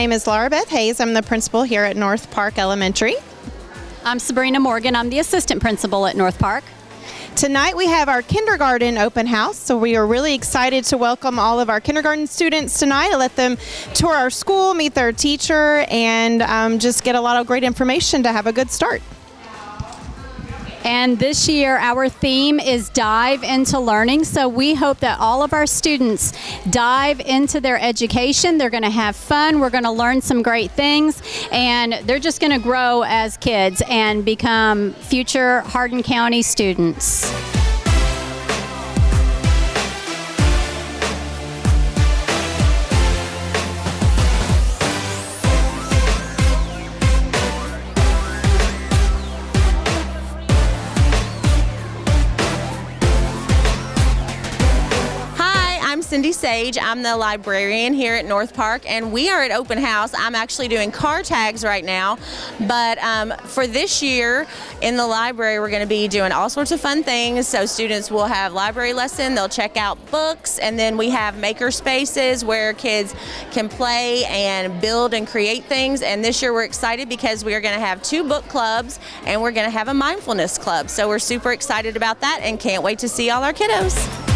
name is Laura Beth Hayes. I'm the principal here at North Park Elementary. I'm Sabrina Morgan. I'm the assistant principal at North Park. Tonight we have our kindergarten open house, so we are really excited to welcome all of our kindergarten students tonight to let them tour our school, meet their teacher, and just get a lot of great information to have a good start. And this year our theme is Dive into Learning, so we hope that all of our students dive into their education. They're going to have fun, we're going to learn some great things, and they're just going to grow as kids and become future Hardin County students. Cindy Sage. I'm the librarian here at North Park, and we are at open house. I'm actually doing car tags right now, but for this year in the library we're going to be doing all sorts of fun things. So students will have library lesson, they'll check out books, and then we have maker spaces where kids can play and build and create things. And this year we're excited because we are going to have 2 book clubs and we're going to have a mindfulness club. So we're super excited about that and can't wait to see all our kiddos.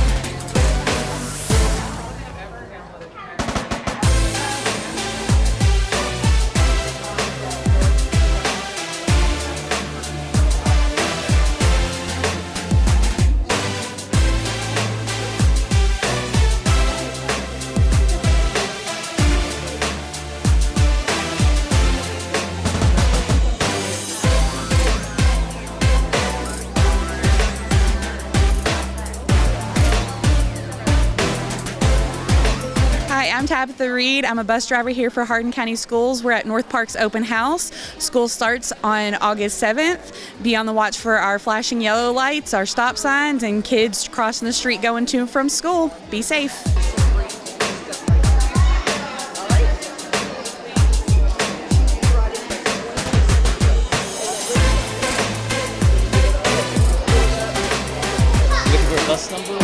Hi, I'm Tabitha Reed. I'm a bus driver here for Hardin County Schools. We're at North Park's open house. School starts on August 7th. Be on the watch for our flashing yellow lights, our stop signs, and kids crossing the street going to and from school. Be safe. Looking for a bus number?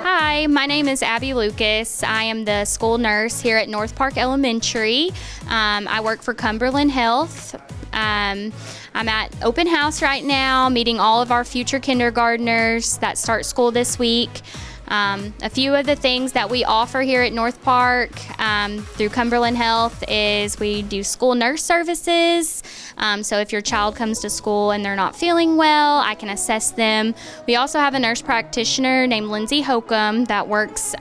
Hi, my name is Abby Lucas. I am the school nurse here at North Park Elementary. I work for Cumberland Health. I'm at open house right now, meeting all of our future kindergartners that start school this week. A few of the things that we offer here at North Park through Cumberland Health is we do school nurse services. So if your child comes to school and they're not feeling well, I can assess them. We also have a nurse practitioner named Lindsay Hokum that works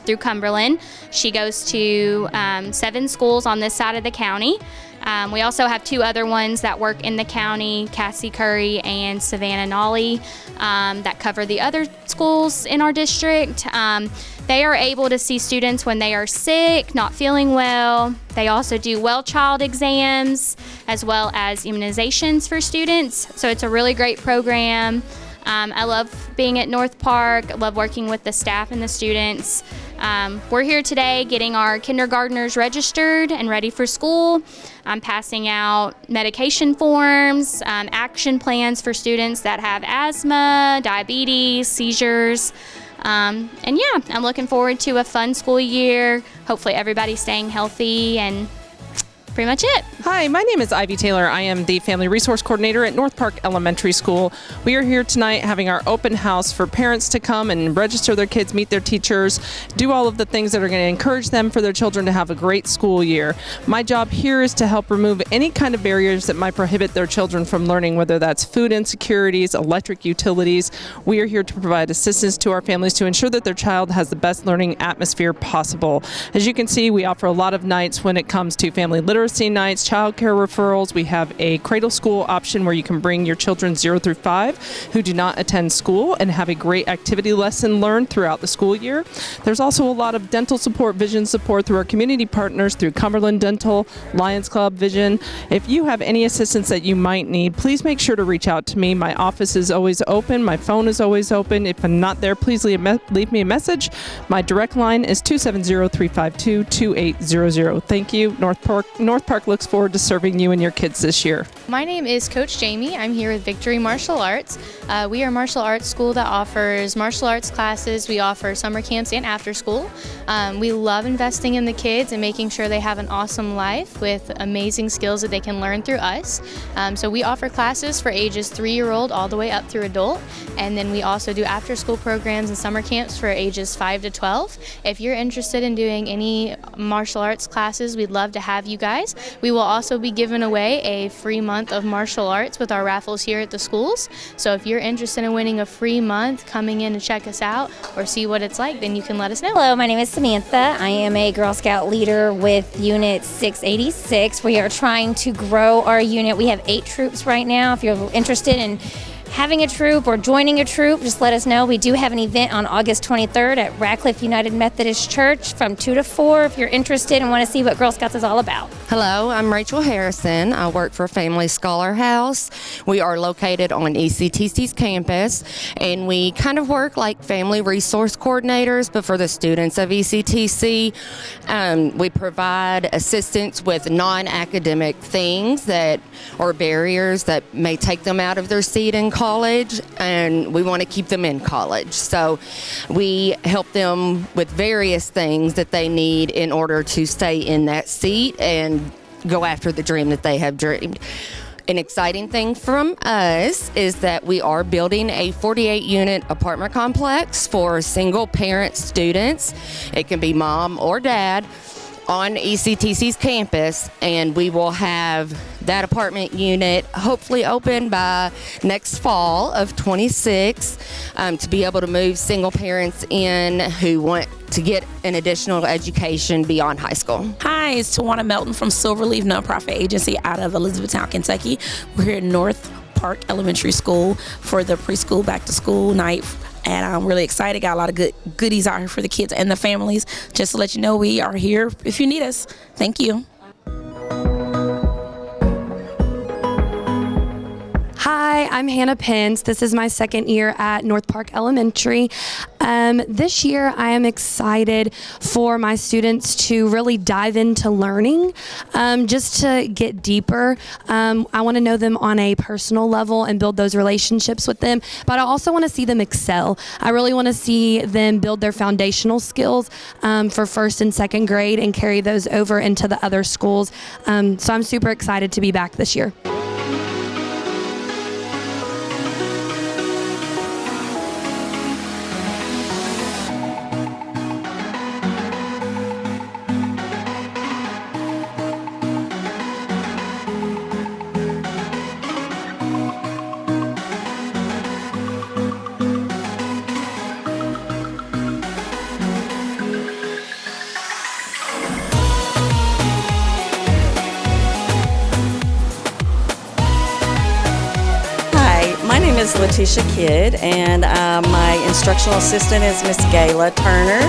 through Cumberland. She goes to 7 schools on this side of the county. We also have 2 other ones that work in the county, Cassie Curry and Savannah Nolly, that cover the other schools in our district. They are able to see students when they are sick, not feeling well. They also do well child exams as well as immunizations for students. So it's a really great program. I love being at North Park. I love working with the staff and the students. We're here today getting our kindergartners registered and ready for school. I'm passing out medication forms, action plans for students that have asthma, diabetes, seizures. And yeah, I'm looking forward to a fun school year. Hopefully everybody's staying healthy, and pretty much it. Hi, my name is Ivy Taylor. I am the Family Resource Coordinator at North Park Elementary School. We are here tonight having our open house for parents to come and register their kids, meet their teachers, do all of the things that are going to encourage them for their children to have a great school year. My job here is to help remove any kind of barriers that might prohibit their children from learning, whether that's food insecurities, electric utilities. We are here to provide assistance to our families to ensure that their child has the best learning atmosphere possible. As you can see, we offer a lot of nights when it comes to family literacy literacy nights, childcare referrals. We have a cradle school option where you can bring your children 0 through 5 who do not attend school and have a great activity lesson learned throughout the school year. There's also a lot of dental support, vision support through our community partners through Cumberland Dental, Lions Club Vision. If you have any assistance that you might need, please make sure to reach out to me. My office is always open. My phone is always open. If I'm not there, please leave me a message. My direct line is 270-352-2800. Thank you. North Park looks forward to serving you and your kids this year. My name is Coach Jamie. I'm here with Victory Martial Arts. We are a martial arts school that offers martial arts classes. We offer summer camps and after school. We love investing in the kids and making sure they have an awesome life with amazing skills that they can learn through us. So we offer classes for ages 3-year-old all the way up through adult. And then we also do after school programs and summer camps for ages 5 to 12. If you're interested in doing any martial arts classes, we'd love to have you guys. We will also be giving away a free month of martial arts with our raffles here at the schools. So if you're interested in winning a free month, coming in to check us out or see what it's like, then you can let us know. Hello, my name is Samantha. I am a Girl Scout leader with Unit 686. We are trying to grow our unit. We have 8 troops right now. If you're interested in having a troop or joining a troop, just let us know. We do have an event on August 23rd at Radcliffe United Methodist Church from 2 to 4 if you're interested and want to see what Girl Scouts is all about. Hello, I'm Rachel Harrison. I work for Family Scholar House. We are located on HCEC-TV's campus, and we kind of work like family resource coordinators, but for the students of HCEC-TV. We provide assistance with non-academic things that or barriers that may take them out of their seat in college, and we want to keep them in college. So we help them with various things that they need in order to stay in that seat and go after the dream that they have dreamed. An exciting thing from us is that we are building a 48-unit apartment complex for single parent students. It can be mom or dad on HCEC-TV's campus, and we will have that apartment unit hopefully open by next fall of 26 to be able to move single parents in who want to get an additional education beyond high school. Hi, it's Tawana Melton from Silverleaf Nonprofit Agency out of Elizabethtown, Kentucky. We're here at North Park Elementary School for the preschool back to school night. And I'm really excited. Got a lot of good goodies out here for the kids and the families. Just to let you know, we are here if you need us. Thank you. Hi, I'm Hannah Pence. This is my second year at North Park Elementary. This year I am excited for my students to really dive into learning, just to get deeper. I want to know them on a personal level and build those relationships with them, but I also want to see them excel. I really want to see them build their foundational skills for first and second grade and carry those over into the other schools. So I'm super excited to be back this year. My name is Letitia Kidd, and my instructional assistant is Miss Gayla Turner.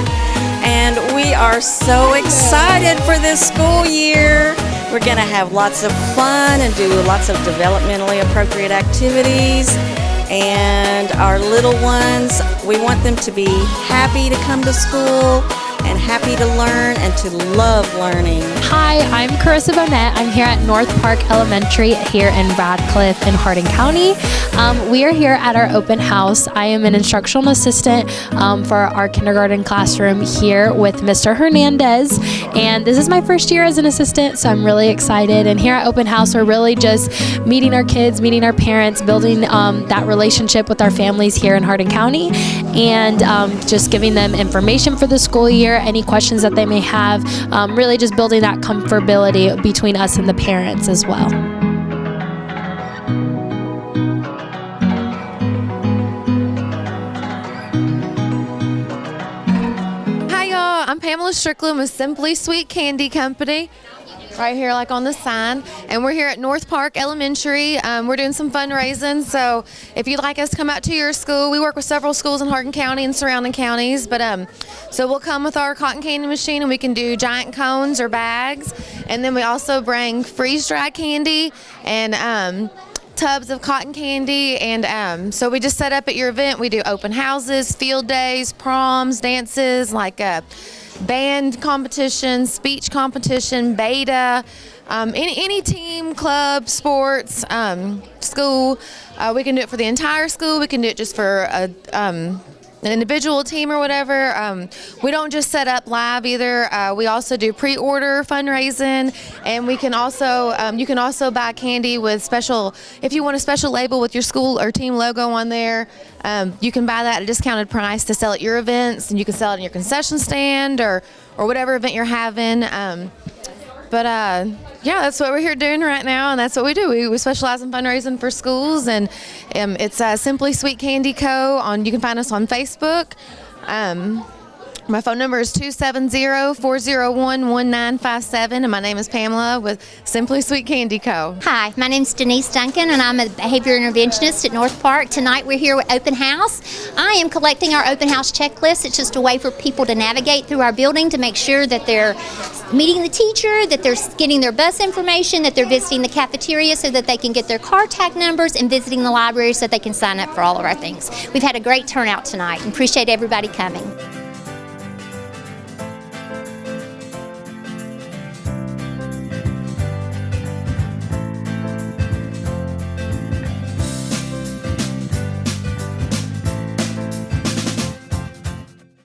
And we are so excited for this school year. We're going to have lots of fun and do lots of developmentally appropriate activities. And our little ones, we want them to be happy to come to school and happy to learn and to love learning. Hi, I'm Carissa Bonnet. I'm here at North Park Elementary here in Radcliffe in Hardin County. We are here at our open house. I am an instructional assistant for our kindergarten classroom here with Mr. Hernandez, and this is my first year as an assistant, so I'm really excited. And here at open house, we're really just meeting our kids, meeting our parents, building that relationship with our families here in Hardin County, and just giving them information for the school year, any questions that they may have, really just building that comfortability between us and the parents as well. Hi y'all, I'm Pamela Strickland with Simply Sweet Candy Company. right here like on the sign. And we're here at North Park Elementary. We're doing some fundraising, so if you'd like us to come out to your school, we work with several schools in Hardin County and surrounding counties, but so we'll come with our cotton candy machine and we can do giant cones or bags, and then we also bring freeze-dried candy and tubs of cotton candy, and so we just set up at your event. We do open houses, field days, proms, dances, like band competition, speech competition, beta, any team, club, sports, school. We can do it for the entire school. We can do it just for an individual team or whatever. We don't just set up live either. We also do pre-order fundraising, and we can also you can also buy candy with special, if you want a special label with your school or team logo on there. You can buy that at a discounted price to sell at your events, and you can sell it in your concession stand or whatever event you're having. Yeah, that's what we're here doing right now, and that's what we do. We specialize in fundraising for schools, and it's Simply Sweet Candy Co. You can find us on Facebook. My phone number is 270-401-1957, and my name is Pamela with Simply Sweet Candy Co. Hi, my name is Denise Duncan, and I'm a behavior interventionist at North Park. Tonight we're here with Open House. I am collecting our Open House checklist. It's just a way for people to navigate through our building to make sure that they're meeting the teacher, that they're getting their bus information, that they're visiting the cafeteria so that they can get their car tag numbers, and visiting the library so that they can sign up for all of our things. We've had a great turnout tonight and appreciate everybody coming.